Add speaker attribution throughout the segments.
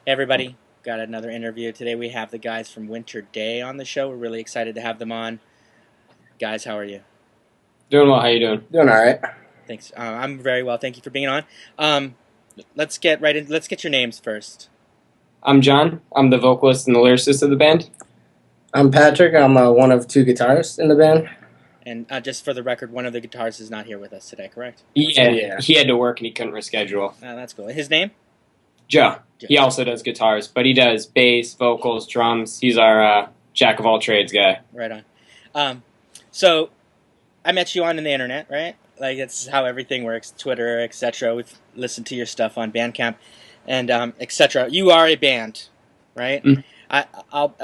Speaker 1: Hey everybody, got another interview. Today we have the guys from Winterday on the show. We're really excited to have them on. Guys, how are you?
Speaker 2: Doing well. How you doing?
Speaker 3: Doing all right.
Speaker 1: Thanks. I'm very well. Thank you for being on. Um, let's get right in. Let's get your names first.
Speaker 2: I'm John. I'm the vocalist and the lyricist of the band.
Speaker 3: I'm Patrick. I'm one of two guitarists in the band.
Speaker 1: And just for the record, one of the guitarists is not here with us today, correct?
Speaker 2: Yeah,
Speaker 3: Yeah.
Speaker 2: he had to work and he couldn't reschedule.
Speaker 1: That's cool. His name?
Speaker 2: Joe.
Speaker 1: Joe.
Speaker 2: He also does guitars, but he does bass, vocals, drums. He's our jack of all trades guy.
Speaker 1: Right on. So I met you on the internet, right? Like it's how everything works, Twitter, etc. We've listened to your stuff on Bandcamp, and etc. You are a band, right?
Speaker 2: Mm.
Speaker 1: I'll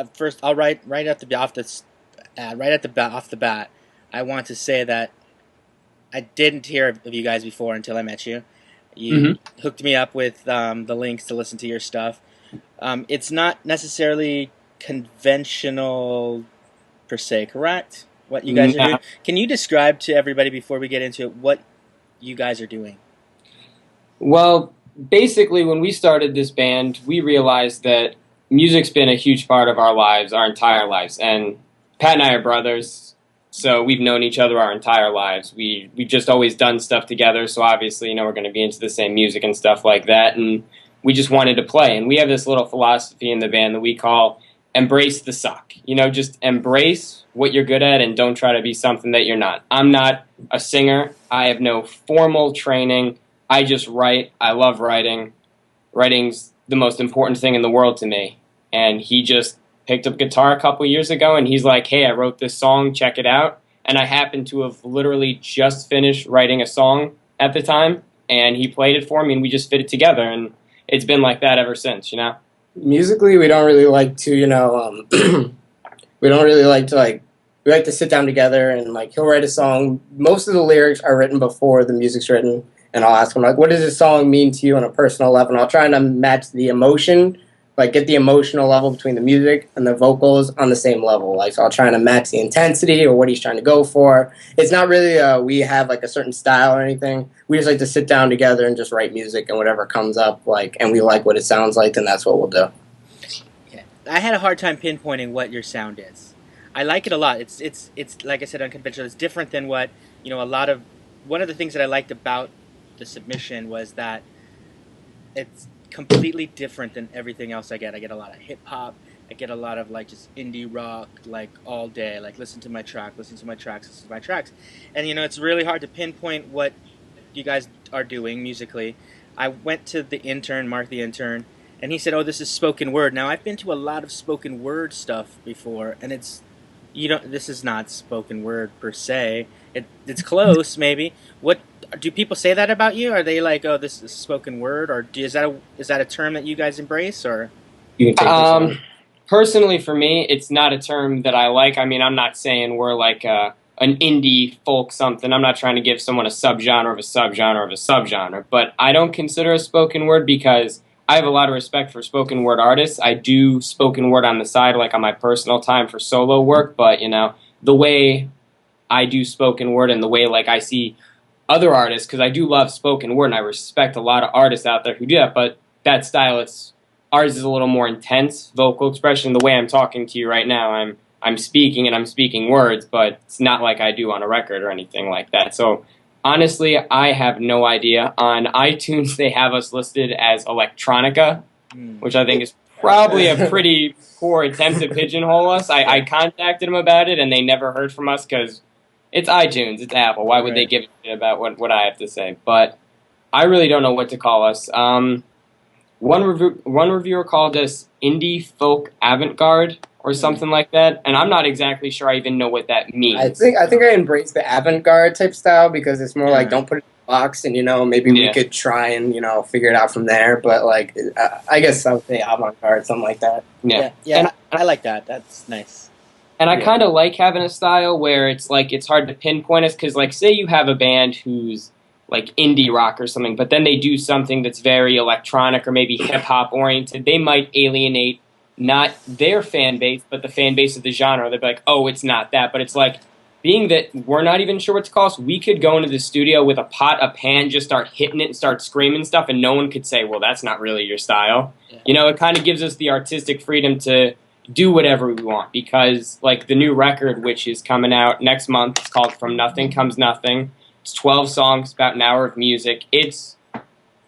Speaker 1: right at the off the bat. I want to say that I didn't hear of you guys before until I met you. You hooked me up with the links to listen to your stuff. It's not necessarily conventional per se, correct? What you guys are doing? Can you describe to everybody before we get into it what you guys are doing?
Speaker 2: Well, basically, when we started this band, we realized that music's been a huge part of our lives, our entire lives. And Pat and I are brothers, so we've known each other our entire lives. We've just always done stuff together, so obviously, we're going to be into the same music and stuff like that. And we just wanted to play. And we have this little philosophy in the band that we call embrace the suck. Just embrace what you're good at and don't try to be something that you're not. I'm not a singer. I have no formal training. I just write. I love writing. Writing's the most important thing in the world to me. And he just picked up guitar a couple years ago, and he's like, hey, I wrote this song, check it out. And I happened to have literally just finished writing a song at the time, and he played it for me, and we just fit it together. And it's been like that ever since.
Speaker 3: Musically, we don't really like to, we don't really like to we like to sit down together and he'll write a song. Most of the lyrics are written before the music's written, and I'll ask him what does this song mean to you on a personal level? And I'll try to match the emotion, get the emotional level between the music and the vocals on the same level. So I'll try to match the intensity or what he's trying to go for. It's not really we have a certain style or anything. We just like to sit down together and just write music, and whatever comes up, and we like what it sounds like, then that's what we'll do.
Speaker 1: Yeah. I had a hard time pinpointing what your sound is. I like it a lot. It's like I said, unconventional. It's different than what one of the things that I liked about the submission was that it's completely different than everything else I get. I get a lot of hip hop. I get a lot of just indie rock all day. Listen to my track, listen to my tracks, listen to my tracks. And it's really hard to pinpoint what you guys are doing musically. I went to the intern, Mark the intern, and he said, "Oh, this is spoken word." Now I've been to a lot of spoken word stuff before, and this is not spoken word per se. It's close, maybe. What do people say that about you? Are they like, "Oh, this is spoken word," or is that a term that you guys embrace, or?
Speaker 3: You can take this one.
Speaker 2: Personally, for me, it's not a term that I like. I mean, I'm not saying we're an indie folk something. I'm not trying to give someone a subgenre of a subgenre of a subgenre, but I don't consider a spoken word because I have a lot of respect for spoken word artists. I do spoken word on the side, on my personal time for solo work, but, the way I do spoken word and the way, I see other artists, because I do love spoken word, and I respect a lot of artists out there who do that, but that style, ours is a little more intense vocal expression. The way I'm talking to you right now, I'm speaking and I'm speaking words, but it's not like I do on a record or anything like that. So honestly, I have no idea. On iTunes, they have us listed as electronica, which I think is probably a pretty poor attempt to pigeonhole us. I contacted them about it, and they never heard from us because it's iTunes, it's Apple. Why would they give a shit about what I have to say? But I really don't know what to call us. One reviewer called us indie folk avant-garde or something like that, and I'm not exactly sure I even know what that means.
Speaker 3: I think I embrace the avant-garde type style because it's more don't put it in a box, and maybe we could try and figure it out from there. But I guess I would say avant-garde, something like that.
Speaker 1: Yeah. And I like that. That's nice.
Speaker 2: And I kind of like having a style where it's it's hard to pinpoint us because say you have a band who's indie rock or something, but then they do something that's very electronic or maybe hip hop oriented, they might alienate not their fan base, but the fan base of the genre. They'd be like, oh, it's not that, but it's being that we're not even sure what to call us, we could go into the studio with a pot, a pan, just start hitting it and start screaming stuff, and no one could say, well, that's not really your style.
Speaker 1: Yeah.
Speaker 2: You know, it kind of gives us the artistic freedom to do whatever we want, because like the new record, which is coming out next month, it's called From Nothing Comes Nothing. It's 12 songs, about an hour of music. It's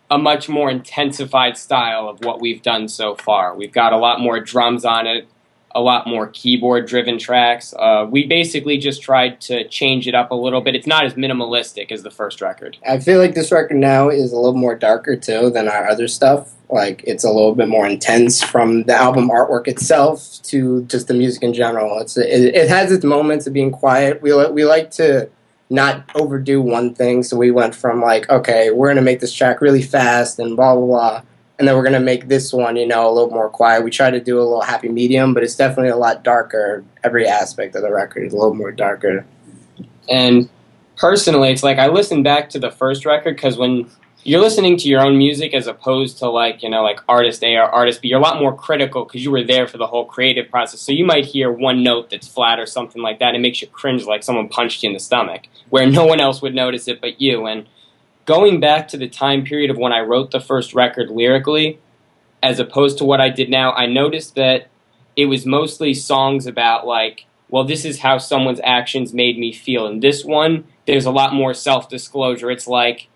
Speaker 2: a much more intensified style of what we've done so far. We've got a lot more drums on it, a lot more keyboard-driven tracks. We basically just tried to change it up a little bit. It's not as minimalistic as the first record.
Speaker 3: I feel like this record now is a little more darker too than our other stuff. Like it's a little bit more intense from the album artwork itself to just the music in general. It has its moments of being quiet. We like to not overdo one thing, so we went from like, okay, we're gonna make this track really fast and blah blah blah, and then we're gonna make this one, you know, a little more quiet. We try to do a little happy medium, but it's definitely a lot darker. Every aspect of the record is a little more darker.
Speaker 2: And personally, it's like I listened back to the first record, because when you're listening to your own music as opposed to like, you know, like artist A or artist B, you're a lot more critical because you were there for the whole creative process. So you might hear one note that's flat or something like that, and it makes you cringe like someone punched you in the stomach, where no one else would notice it but you. And going back to the time period of when I wrote the first record lyrically, as opposed to what I did now, I noticed that it was mostly songs about like, well, this is how someone's actions made me feel. And this one, there's a lot more self-disclosure. It's like,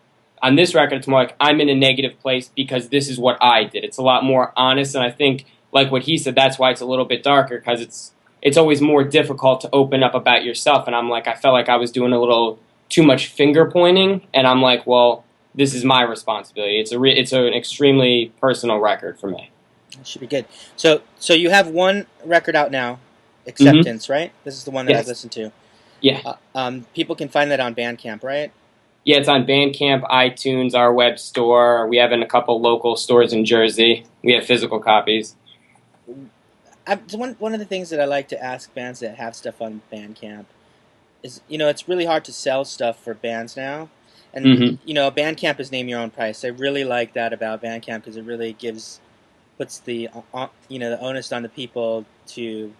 Speaker 2: on this record, it's more like, I'm in a negative place because this is what I did. It's a lot more honest, and I think, like what he said, that's why it's a little bit darker, because it's always more difficult to open up about yourself. And I'm like, I felt like I was doing a little too much finger pointing, and I'm like, well, this is my responsibility. It's an extremely personal record for me.
Speaker 1: It should be good. So you have one record out now, Acceptance, right? This is the one that I've listened to.
Speaker 2: Yeah.
Speaker 1: People can find that on Bandcamp, right?
Speaker 2: Yeah, it's on Bandcamp, iTunes, our web store. We have in a couple local stores in Jersey. We have physical copies.
Speaker 1: One of the things that I like to ask bands that have stuff on Bandcamp is, you know, it's really hard to sell stuff for bands now. And, you know, Bandcamp is name your own price. I really like that about Bandcamp, because it really puts the, you know, the onus on the people to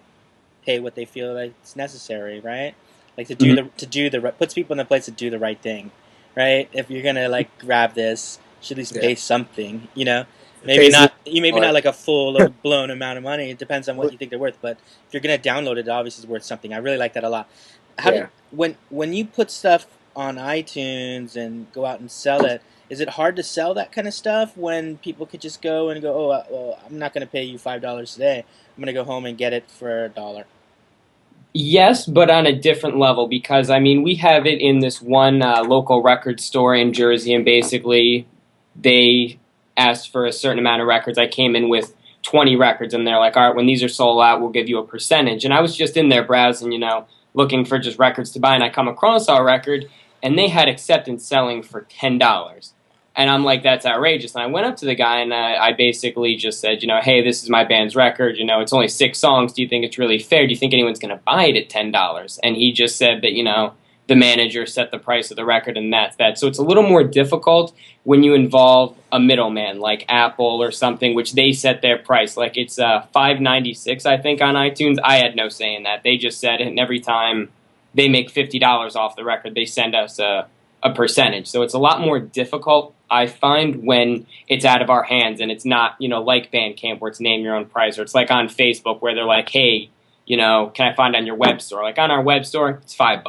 Speaker 1: pay what they feel like it's necessary, right? Like puts people in the place to do the right thing. Right? If you're gonna like grab this, you should at least pay something. You know, maybe not like a full blown amount of money. It depends on what you think they're worth. But if you're gonna download it, obviously it's worth something. I really like that a lot. When you put stuff on iTunes and go out and sell it, is it hard to sell that kind of stuff when people could just go and go, oh, well, I'm not gonna pay you $5 today. I'm gonna go home and get it for $1.
Speaker 2: Yes, but on a different level, because, I mean, we have it in this one local record store in Jersey, and basically they asked for a certain amount of records. I came in with 20 records, and they're like, all right, when these are sold out, we'll give you a percentage. And I was just in there browsing, you know, looking for just records to buy, and I come across our record, and they had Acceptance selling for $10. And I'm like, that's outrageous. And I went up to the guy, and I basically just said, you know, hey, this is my band's record. You know, it's only 6 songs. Do you think it's really fair? Do you think anyone's going to buy it at $10? And he just said that, you know, the manager set the price of the record, and that's that. So it's a little more difficult when you involve a middleman like Apple or something, which they set their price. Like it's $5.96, I think, on iTunes. I had no say in that. They just said it, and every time they make $50 off the record, they send us a percentage. So it's a lot more difficult, I find, when it's out of our hands and it's not, you know, like Bandcamp where it's name your own price, or it's like on Facebook where they're like, hey, you know, can I find on your web store? Like on our web store, it's $5.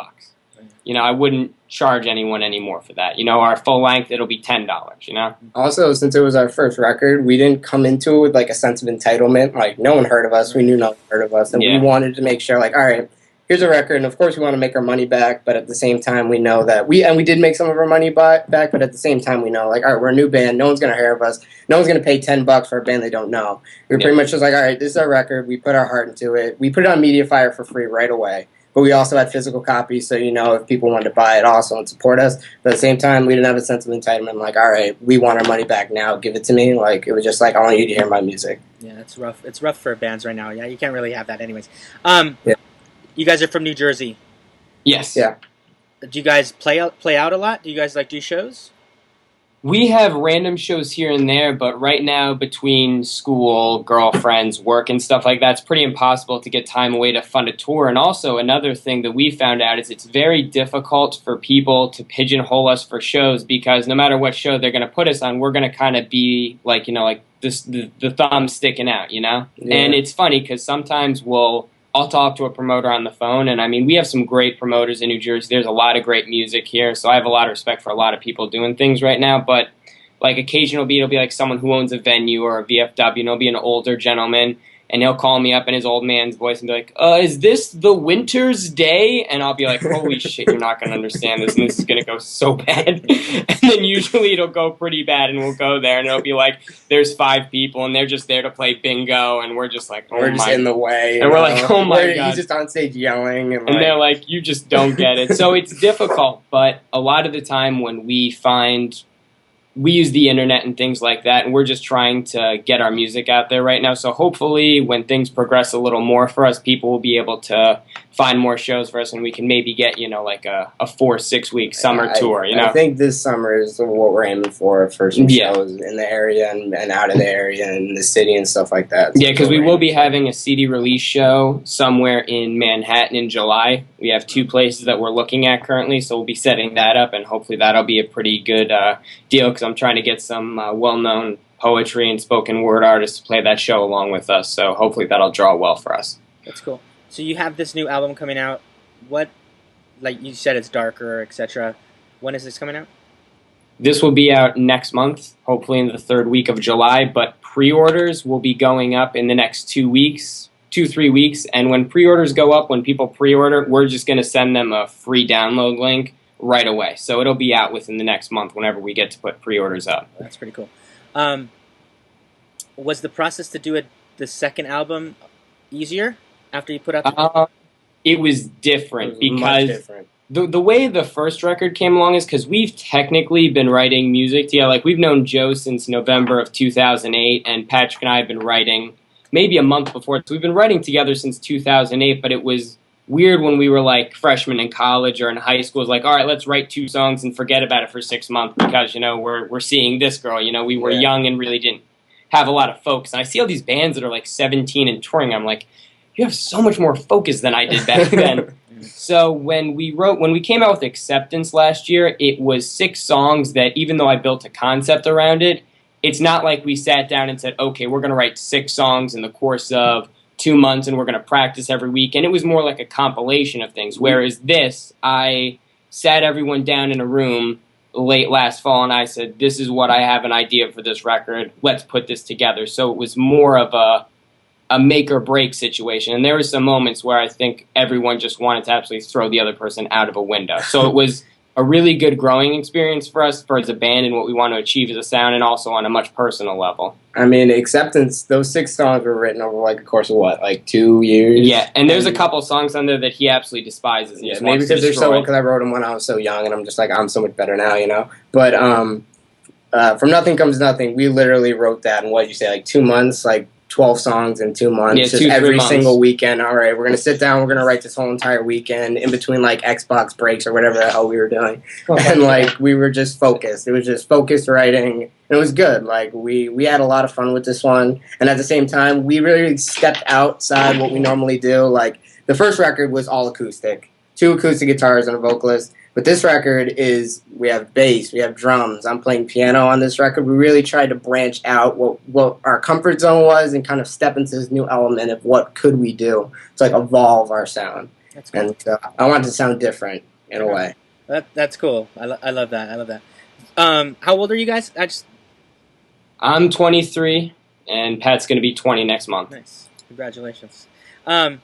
Speaker 2: You know, I wouldn't charge anyone anymore for that. You know, our full length, it'll be $10, you know?
Speaker 3: Also, since it was our first record, we didn't come into it with like a sense of entitlement. Like no one heard of us. We knew no one heard of us. And we wanted to make sure like, all right, here's a record, and of course we want to make our money back, but at the same time we know that we did make some of our money back, but at the same time we know, like, all right, we're a new band, no one's going to hear of us, no one's going to pay $10 for a band they don't know. We were pretty much just like, all right, this is our record, we put our heart into it, we put it on Mediafire for free right away, but we also had physical copies, so, you know, if people wanted to buy it also and support us, but at the same time we didn't have a sense of entitlement, like, all right, we want our money back now, give it to me. Like, it was just like, I want you to hear my music.
Speaker 1: Yeah, it's rough. It's rough for bands right now. Yeah, you can't really have that anyways. You guys are from New Jersey.
Speaker 2: Yes.
Speaker 3: Yeah.
Speaker 1: Do you guys play out a lot? Do you guys like do shows?
Speaker 2: We have random shows here and there, but right now between school, girlfriends, work, and stuff like that, it's pretty impossible to get time away to fund a tour. And also another thing that we found out is it's very difficult for people to pigeonhole us for shows because no matter what show they're going to put us on, we're going to kind of be like, like this, the thumb sticking out, Yeah. And it's funny because sometimes I'll talk to a promoter on the phone, and I mean, we have some great promoters in New Jersey. There's a lot of great music here, so I have a lot of respect for a lot of people doing things right now, but like occasionally it'll be like someone who owns a venue or a VFW, and it'll be an older gentleman, and he'll call me up in his old man's voice and be like, is this the Winter's Day? And I'll be like, holy shit, you're not going to understand this, and this is going to go so bad. And then usually it'll go pretty bad, and we'll go there, and it'll be like, there's 5 people, and they're just there to play bingo, and we're just like,
Speaker 3: we're just in the way.
Speaker 2: And we're like, oh my God.
Speaker 3: He's just on stage yelling.
Speaker 2: And they're like, you just don't get it. So it's difficult, but a lot of the time when we use the internet and things like that, and we're just trying to get our music out there right now. So hopefully when things progress a little more for us, people will be able to find more shows for us, and we can maybe get, like a 4-6 week summer tour,
Speaker 3: I think this summer is what we're aiming for some shows in the area and out of the area and the city and stuff like that. So
Speaker 2: because we will be having a CD release show somewhere in Manhattan in July. We have 2 places that we're looking at currently, so we'll be setting that up, and hopefully that'll be a pretty good deal because I'm trying to get some well-known poetry and spoken word artists to play that show along with us, so hopefully that'll draw well for us.
Speaker 1: That's cool. So you have this new album coming out. What, like you said, it's darker, etc. When is this coming out?
Speaker 2: This will be out next month, hopefully in the 3rd week of July, but pre-orders will be going up in the next 2 weeks, 2-3 weeks, and when pre-orders go up, when people pre-order, we're just going to send them a free download link right away. So it'll be out within the next month whenever we get to put pre-orders up.
Speaker 1: That's pretty cool. Was the process to do the second album easier after you put out
Speaker 2: it was different because
Speaker 3: different.
Speaker 2: The way the first record came along is because we've technically been writing music together. Like, we've known Joe since November of 2008, and Patrick and I have been writing maybe a month before. So we've been writing together since 2008, but it was weird when we were like freshmen in college or in high school. It was like, all right, let's write 2 songs and forget about it for 6 months because, we're seeing this girl. We were young and really didn't have a lot of focus. And I see all these bands that are like 17 and touring. I'm like, you have so much more focus than I did back then. So when we came out with Acceptance last year, it was 6 songs that, even though I built a concept around it, it's not like we sat down and said, okay, we're going to write 6 songs in the course of 2 months and we're going to practice every week. And it was more like a compilation of things. Whereas this, I sat everyone down in a room late last fall and I said, this is what I have an idea for this record. Let's put this together. So it was more of a make or break situation. And there were some moments where I think everyone just wanted to absolutely throw the other person out of a window. So it was a really good growing experience for us as a band and what we want to achieve as a sound, and also on a much personal level.
Speaker 3: I mean, Acceptance, those 6 songs were written over like a course of what, like 2 years?
Speaker 2: Yeah, and there's a couple songs on there that he absolutely despises.
Speaker 3: Yeah, maybe because they're so old, because I wrote them when I was so young, and I'm just like, I'm so much better now, But From Nothing Comes Nothing, we literally wrote that in, what you say, like 2 months, like 12 songs in 2 months,
Speaker 2: yeah,
Speaker 3: just every single weekend. All right, we're going to sit down, we're going to write this whole entire weekend in between like Xbox breaks or whatever the hell we were doing. And like we were just focused. It was just focused writing. And it was good. Like we had a lot of fun with this one. And at the same time, we really stepped outside what we normally do. Like the first record was all acoustic, 2 acoustic guitars and a vocalist. But this record is, we have bass, we have drums, I'm playing piano on this record. We really tried to branch out what our comfort zone was and kind of step into this new element of what could we do to like evolve our sound. That's cool. And I want it to sound different in a way.
Speaker 1: That's cool. I love that. I love that. How old are you guys?
Speaker 2: I'm 23, and Pat's going to be 20 next month.
Speaker 1: Nice. Congratulations. Are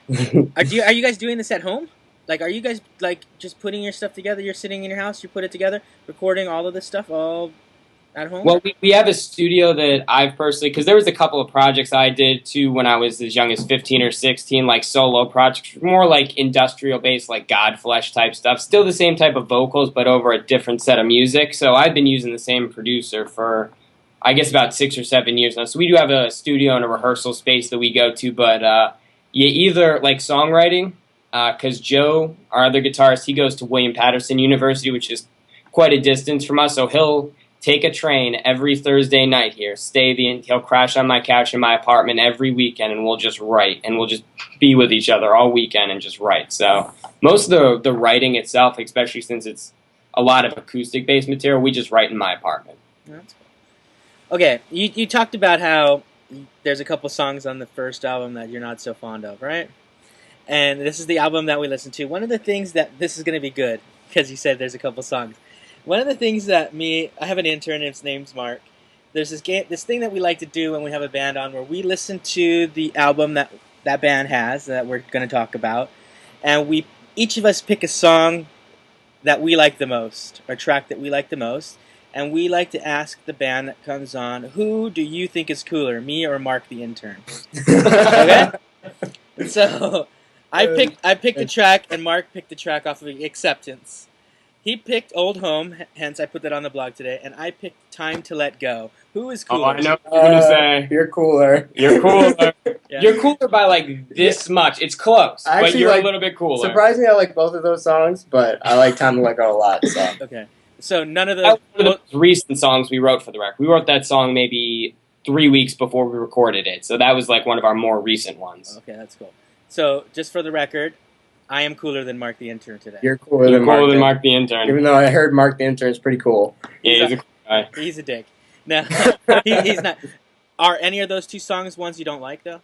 Speaker 1: you guys doing this at home? Like, are you guys, like, just putting your stuff together? You're sitting in your house, you put it together, recording all of this stuff all at home?
Speaker 2: Well, we have a studio that I've personally, because there was a couple of projects I did, too, when I was as young as 15 or 16, like solo projects, more like industrial-based, like Godflesh type stuff. Still the same type of vocals, but over a different set of music. So I've been using the same producer for, I guess, about 6 or 7 years now. So we do have a studio and a rehearsal space that we go to, but either, like, songwriting, because Joe, our other guitarist, he goes to William Patterson University, which is quite a distance from us, so he'll take a train every Thursday night here, he'll crash on my couch in my apartment every weekend, and we'll just write, and we'll just be with each other all weekend and just write. So most of the writing itself, especially since it's a lot of acoustic-based material, we just write in my apartment.
Speaker 1: That's cool. Okay, you talked about how there's a couple songs on the first album that you're not so fond of, right? And this is the album that we listened to. One of the things that this is going to be good, because you said there's a couple songs. One of the things that I have an intern, his name's Mark. There's this thing that we like to do when we have a band on, where we listen to the album that band has that we're going to talk about, and each of us pick a song that we like the most, or track that we like the most, and we like to ask the band that comes on, who do you think is cooler, me or Mark the intern? Okay? So I picked the track, and Mark picked the track off of Acceptance. He picked Old Home, hence I put that on the blog today, and I picked Time to Let Go. Who is cooler?
Speaker 2: Oh, I know what you're going to say.
Speaker 3: You're cooler.
Speaker 2: You're cooler.
Speaker 1: Yeah.
Speaker 2: You're cooler by like this much. It's close, but you're a little bit cooler.
Speaker 3: Surprisingly, I like both of those songs, but I like Time to Let Go a lot. So.
Speaker 1: Okay. So none of
Speaker 2: That was
Speaker 1: the...
Speaker 2: one of the recent songs we wrote for the record. We wrote that song maybe 3 weeks before we recorded it, so that was like one of our more recent ones.
Speaker 1: Okay, that's cool. So, just for the record, I am cooler than Mark the intern today.
Speaker 3: You're cooler than
Speaker 2: Mark the intern.
Speaker 3: Even though I heard Mark the intern is pretty cool.
Speaker 2: Yeah, he's a cool guy.
Speaker 1: He's a dick. No, he's not. Are any of those two songs ones you don't like, though?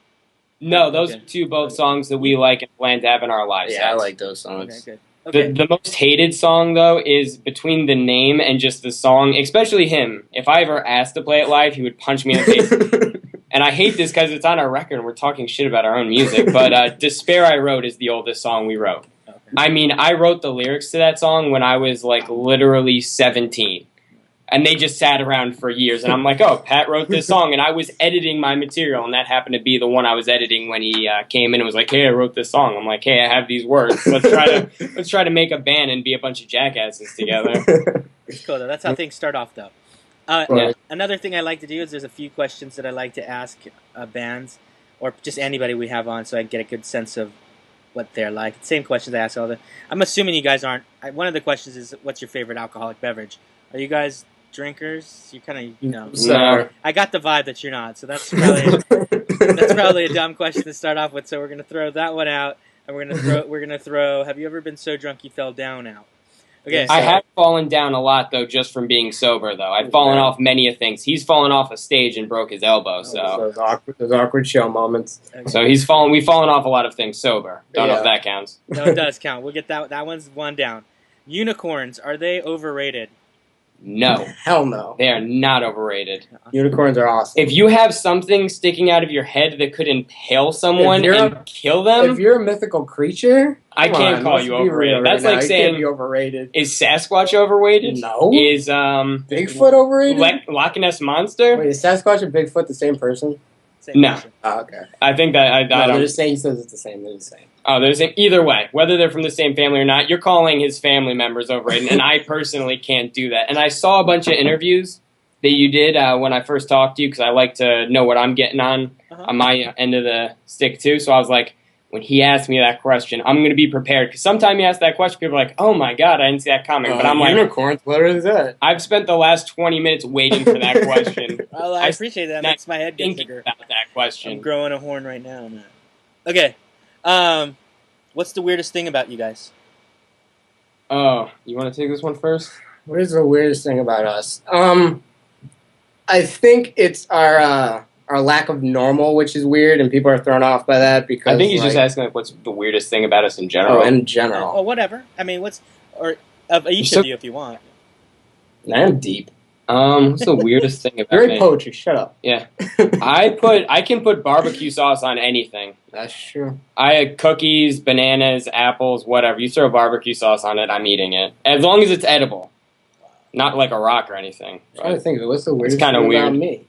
Speaker 2: No, those
Speaker 1: Okay.
Speaker 2: are two both songs that we like and plan to have in our lives.
Speaker 3: Yeah, I like those songs.
Speaker 1: Okay, good. Okay.
Speaker 2: The most hated song, though, is between the name and just the song, especially him. If I ever asked to play it live, he would punch me in the face. And I hate this because it's on our record and we're talking shit about our own music. But Despair I Wrote is the oldest song we wrote.
Speaker 1: Okay.
Speaker 2: I mean, I wrote the lyrics to that song when I was like literally 17. And they just sat around for years. And I'm like, oh, Pat wrote this song. And I was editing my material. And that happened to be the one I was editing when he came in and was like, hey, I wrote this song. I'm like, hey, I have these words. Let's try to make a band and be a bunch of jackasses together.
Speaker 1: It's cool, though. That's how things start off, though.
Speaker 2: Yeah.
Speaker 1: Another thing I like to do is there's a few questions that I like to ask bands, or just anybody we have on, so I can get a good sense of what they're like. Same questions I ask all the... I'm assuming you guys aren't... One of the questions is, what's your favorite alcoholic beverage? Are you guys drinkers? You kind of,
Speaker 2: No.
Speaker 1: I got the vibe that you're not, so that's probably a dumb question to start off with. So we're gonna throw that one out, and we're gonna throw. Have you ever been so drunk you fell down out? Okay,
Speaker 2: I have fallen down a lot, though, just from being sober, though. I've fallen off many of things. He's fallen off a stage and broke his elbow, so...
Speaker 3: Those awkward show moments.
Speaker 1: Okay.
Speaker 2: So we've fallen off a lot of things sober. Don't know if that counts.
Speaker 1: No, it does count. We'll get that one's one down. Unicorns, are they overrated?
Speaker 2: No.
Speaker 3: Hell no.
Speaker 2: They are not overrated.
Speaker 3: Unicorns are awesome.
Speaker 2: If you have something sticking out of your head that could impale someone and kill them...
Speaker 3: If you're a mythical creature...
Speaker 2: I can't call you overrated. That's like saying...
Speaker 3: You can't be overrated.
Speaker 2: Is Sasquatch overrated?
Speaker 3: No.
Speaker 2: Is
Speaker 3: Bigfoot overrated?
Speaker 2: Loch Ness Monster?
Speaker 3: Wait, is Sasquatch and Bigfoot the same person?
Speaker 1: Same
Speaker 2: No.
Speaker 1: question.
Speaker 3: Oh, okay.
Speaker 2: I think that... I
Speaker 3: No,
Speaker 2: don't...
Speaker 3: they're just saying he says it's the same. They're the same.
Speaker 2: Oh, there's either way, whether they're from the same family or not, you're calling his family members overrated, and I personally can't do that. And I saw a bunch of interviews that you did when I first talked to you, because I like to know what I'm getting on my end of the stick too. So I was like, when he asked me that question, I'm going to be prepared, because sometimes you ask that question, people are like, oh my god, I didn't see that coming. But I'm like,
Speaker 3: unicorns, what is that?
Speaker 2: I've spent the last 20 minutes waiting for that question.
Speaker 1: Well, I appreciate that. It makes my head get
Speaker 2: Thinking
Speaker 1: bigger.
Speaker 2: about that
Speaker 1: I'm
Speaker 2: question.
Speaker 1: growing a horn right now. Man. Okay. What's the weirdest thing about you guys?
Speaker 2: Oh, you want to take this one first?
Speaker 3: What is the weirdest thing about us? I think it's our lack of normal, which is weird, and people are thrown off by that because
Speaker 2: I think he's just asking like, what's the weirdest thing about us in general.
Speaker 3: in general.
Speaker 1: Oh, whatever. I mean, of each of you if you want.
Speaker 3: I'm deep.
Speaker 2: What's the weirdest thing about
Speaker 3: Great
Speaker 2: me?
Speaker 3: poetry. Shut up.
Speaker 2: Yeah, I can put barbecue sauce on anything.
Speaker 3: That's true.
Speaker 2: I had cookies, bananas, apples, whatever. You throw barbecue sauce on it, I'm eating it as long as it's edible, not like a rock or anything.
Speaker 3: I'm trying to think of it. What's the weirdest
Speaker 2: kinda
Speaker 3: thing
Speaker 2: weird.
Speaker 3: about me?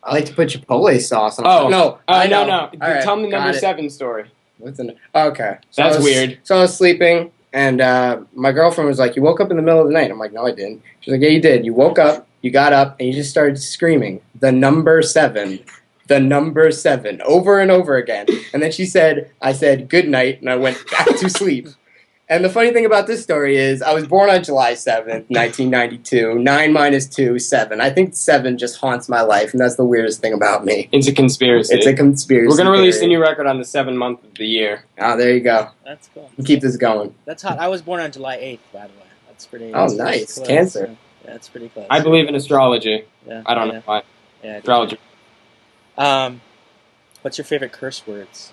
Speaker 3: I like to put Chipotle sauce on.
Speaker 2: Oh
Speaker 3: no! I know.
Speaker 2: no!
Speaker 3: All right,
Speaker 2: Tell me the
Speaker 3: got
Speaker 2: number
Speaker 3: it.
Speaker 2: 7 story.
Speaker 3: Okay. So
Speaker 2: That's
Speaker 3: I was-
Speaker 2: weird.
Speaker 3: So I was sleeping, and my girlfriend was like, "You woke up in the middle of the night." I'm like, "No, I didn't." She's like, "Yeah, you did. You woke up, you got up, and you just started screaming the number 7, the number 7, over and over again." And then I said, "Good night," and I went back to sleep. And the funny thing about this story is I was born on July 7th, 1992. 9 minus 2, 7. I think 7 just haunts my life, and that's the weirdest thing about me.
Speaker 2: It's a conspiracy.
Speaker 3: It's a conspiracy.
Speaker 2: We're going to release the
Speaker 3: theory.
Speaker 2: new record on the 7th month of the year.
Speaker 3: Oh, there you go.
Speaker 1: That's cool.
Speaker 3: Keep this going.
Speaker 1: That's hot. I was born on July 8th, by the way. That's pretty.
Speaker 3: Oh,
Speaker 1: that's
Speaker 3: nice.
Speaker 1: close.
Speaker 3: Cancer.
Speaker 1: Yeah, that's pretty close.
Speaker 2: I believe in astrology.
Speaker 1: Yeah,
Speaker 2: I don't know why.
Speaker 1: Yeah,
Speaker 2: Astrology.
Speaker 1: What's your favorite curse words?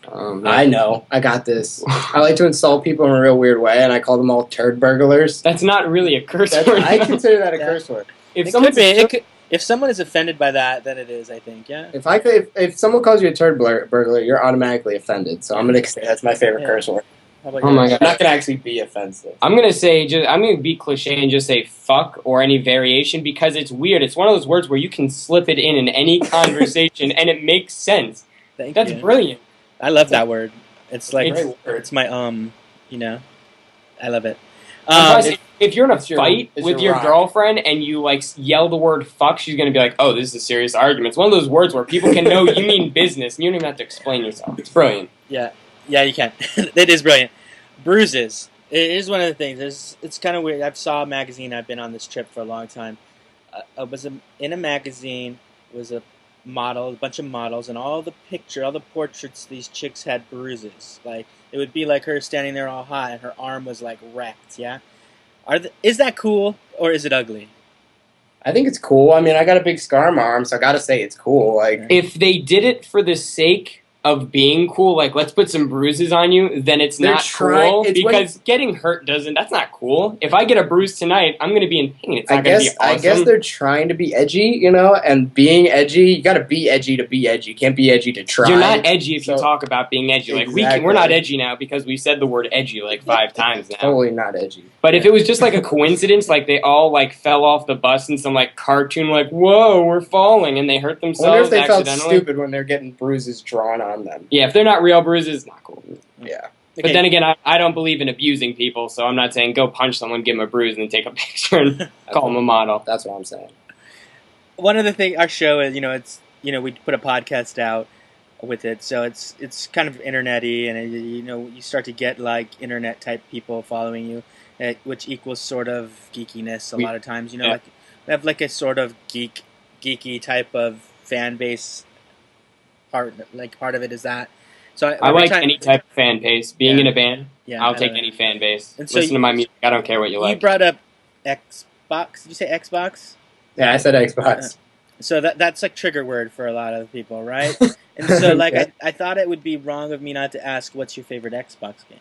Speaker 3: I know. I got this. I like to insult people in a real weird way, and I call them all turd burglars.
Speaker 2: That's not really a curse word.
Speaker 3: I consider that a curse word.
Speaker 2: If
Speaker 1: It
Speaker 2: someone's
Speaker 1: could be. If someone is offended by that, then it is. I think. Yeah.
Speaker 3: If someone calls you a turd burglar, you're automatically offended. So I'm gonna say that's my favorite curse word.
Speaker 1: How about
Speaker 2: Oh my
Speaker 1: yours?
Speaker 2: God.
Speaker 3: I'm not gonna actually be offensive.
Speaker 2: I'm gonna be cliche and just say fuck or any variation because it's weird. It's one of those words where you can slip it in any conversation and it makes sense.
Speaker 1: Thank
Speaker 2: That's
Speaker 1: you.
Speaker 2: brilliant.
Speaker 1: I love that word. It's like
Speaker 3: It's
Speaker 1: my you know, I love it.
Speaker 2: And plus, if you're in a
Speaker 3: it's your-
Speaker 2: fight
Speaker 3: it's
Speaker 2: with
Speaker 3: your
Speaker 2: your
Speaker 3: rock.
Speaker 2: girlfriend and you like yell the word fuck, she's gonna be like, "Oh, this is a serious argument." It's one of those words where people can know you mean business and you don't even have to explain yourself. It's brilliant.
Speaker 1: Yeah, you can. It is brilliant. Bruises. It is one of the things. It's kind of weird. I've saw a magazine. I've been on this trip for a long time. In a magazine was a model, a bunch of models, and all the portraits, these chicks had bruises. Like it would be like her standing there all hot, and her arm was like wrecked. Yeah, is that cool or is it ugly?
Speaker 3: I think it's cool. I mean, I got a big scar on my arm, so I gotta say it's cool. Like,
Speaker 2: If they did it for the sake of being cool, like let's put some bruises on you, then it's
Speaker 3: They're
Speaker 2: not
Speaker 3: trying-
Speaker 2: cool
Speaker 3: it's when-
Speaker 2: because getting hurt that's not cool. If I get a bruise tonight, I'm gonna be in pain. It's not gonna be awesome.
Speaker 3: I guess they're trying to be edgy, you know, and being edgy, you gotta be edgy to be edgy. You can't be edgy to try.
Speaker 2: You're not edgy if you
Speaker 3: So-
Speaker 2: talk about being edgy. Like
Speaker 3: Exactly.
Speaker 2: we're not edgy now because we said the word edgy like 5 times now.
Speaker 3: Totally not edgy.
Speaker 2: But if it was just like a coincidence, like they all like fell off the bus in some like cartoon, like whoa, we're falling, and they hurt
Speaker 3: I wonder if
Speaker 2: themselves
Speaker 3: they felt
Speaker 2: accidentally.
Speaker 3: stupid when they're getting bruises drawn on them.
Speaker 2: Yeah, if they're not real bruises, not cool.
Speaker 3: Yeah.
Speaker 2: But then again, I don't believe in abusing people, so I'm not saying go punch someone, give them a bruise, and then take a picture and call them a model.
Speaker 3: That's what I'm saying.
Speaker 1: One of the things our show is, we put a podcast out with it, so it's kind of internet-y, and you start to get like internet type people following you, which equals sort of geekiness a lot of times.
Speaker 2: Yeah.
Speaker 1: Like we have like a sort of geeky type of fan base. Part of it is that. So
Speaker 2: I like any type of fan base. Being in a band,
Speaker 1: Yeah,
Speaker 2: I'll take any fan base.
Speaker 1: And so
Speaker 2: Listen to my music. I don't care what you
Speaker 1: You
Speaker 2: like.
Speaker 1: brought up Xbox. Did you say Xbox?
Speaker 3: Yeah, I said Xbox.
Speaker 1: So that's like trigger word for a lot of people, right? And so like
Speaker 3: Okay.
Speaker 1: I thought it would be wrong of me not to ask what's your favorite Xbox game.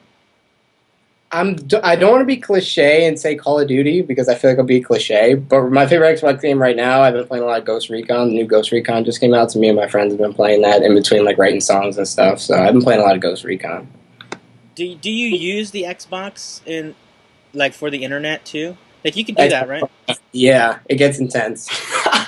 Speaker 3: I don't want to be cliche and say Call of Duty because I feel like I'll be cliche. But my favorite Xbox game right now, I've been playing a lot of Ghost Recon. The new Ghost Recon just came out, so me and my friends have been playing that in between like writing songs and stuff. So I've been playing a lot of Ghost Recon.
Speaker 1: Do you use the Xbox in like for the internet too? Like you can do that, right?
Speaker 3: Yeah, it gets intense.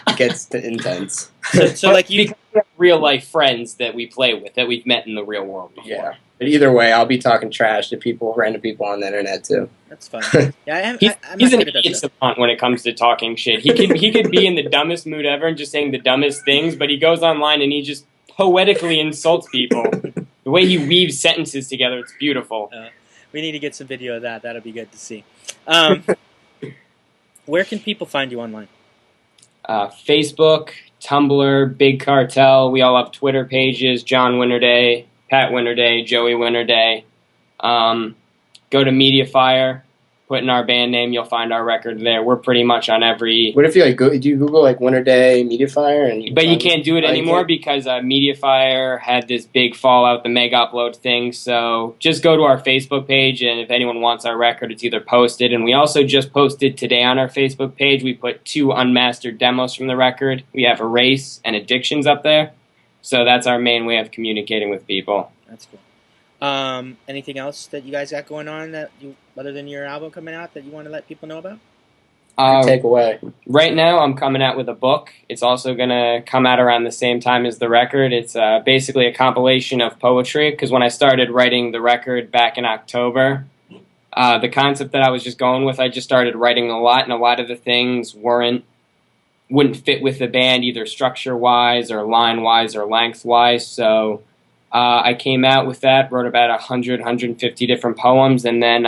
Speaker 3: It gets intense.
Speaker 1: So like you.
Speaker 2: Because we have real life friends that we play with that we've met in the real world before.
Speaker 3: Yeah. But either way, I'll be talking trash to random people on the internet too.
Speaker 1: That's fun. Yeah, I'm
Speaker 2: He's
Speaker 1: not
Speaker 2: an
Speaker 1: good at that
Speaker 2: idiot
Speaker 1: stuff.
Speaker 2: savant when it comes to talking shit. He could be in the dumbest mood ever and just saying the dumbest things, but he goes online and he just poetically insults people. The way he weaves sentences together, it's beautiful.
Speaker 1: We need to get some video of that. That'll be good to see. Where can people find you online?
Speaker 2: Facebook, Tumblr, Big Cartel. We all have Twitter pages. John Winterday, Pat Winterday, Joey Winterday. Go to Mediafire. Put in our band name. You'll find our record there. We're pretty much on every...
Speaker 3: What if you like do you Google like Winterday Mediafire and
Speaker 2: But you can't do it
Speaker 3: Oh, you
Speaker 2: anymore
Speaker 3: can't?
Speaker 2: because Mediafire had this big fallout, the mega upload thing. So just go to our Facebook page, and if anyone wants our record, it's either posted. And we also just posted today on our Facebook page. We put 2 unmastered demos from the record. We have Erase and Addictions up there. So that's our main way of communicating with people.
Speaker 1: That's cool. Anything else that you guys got going on that other than your album coming out that you want to let people know about?
Speaker 3: take away.
Speaker 2: Right now, I'm coming out with a book. It's also going to come out around the same time as the record. It's basically a compilation of poetry, because when I started writing the record back in October, the concept that I was just going with, I just started writing a lot, and a lot of the things wouldn't fit with the band, either structure-wise or line-wise or length-wise, so I came out with that, wrote about 100, 150 different poems, and then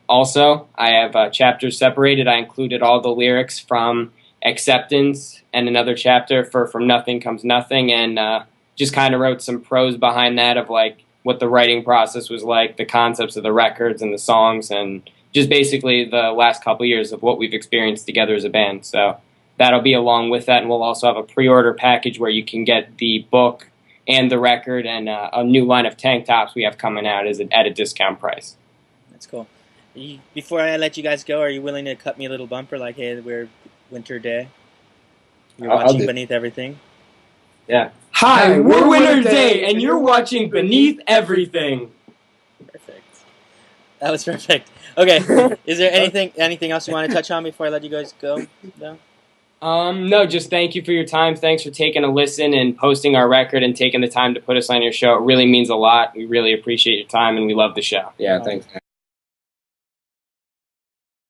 Speaker 2: also I have chapters separated. I included all the lyrics from Acceptance and another chapter for From Nothing Comes Nothing, and just kind of wrote some prose behind that of like what the writing process was like, the concepts of the records and the songs, and just basically the last couple years of what we've experienced together as a band. So that'll be along with that, and we'll also have a pre-order package where you can get the book and the record and a new line of tank tops we have coming out at a discount price.
Speaker 1: That's cool. Before I let you guys go, are you willing to cut me a little bumper like, hey, we're Winterday? You're watching Beneath Everything?
Speaker 2: Yeah. Hi, we're Winterday, and you're watching Beneath Everything.
Speaker 1: Perfect. That was perfect. Okay, is there anything else you want to touch on before I let you guys go? No?
Speaker 2: No, just thank you for your time. Thanks for taking a listen and posting our record and taking the time to put us on your show. It really means a lot. We really appreciate your time, and we love the show.
Speaker 3: Yeah, thanks.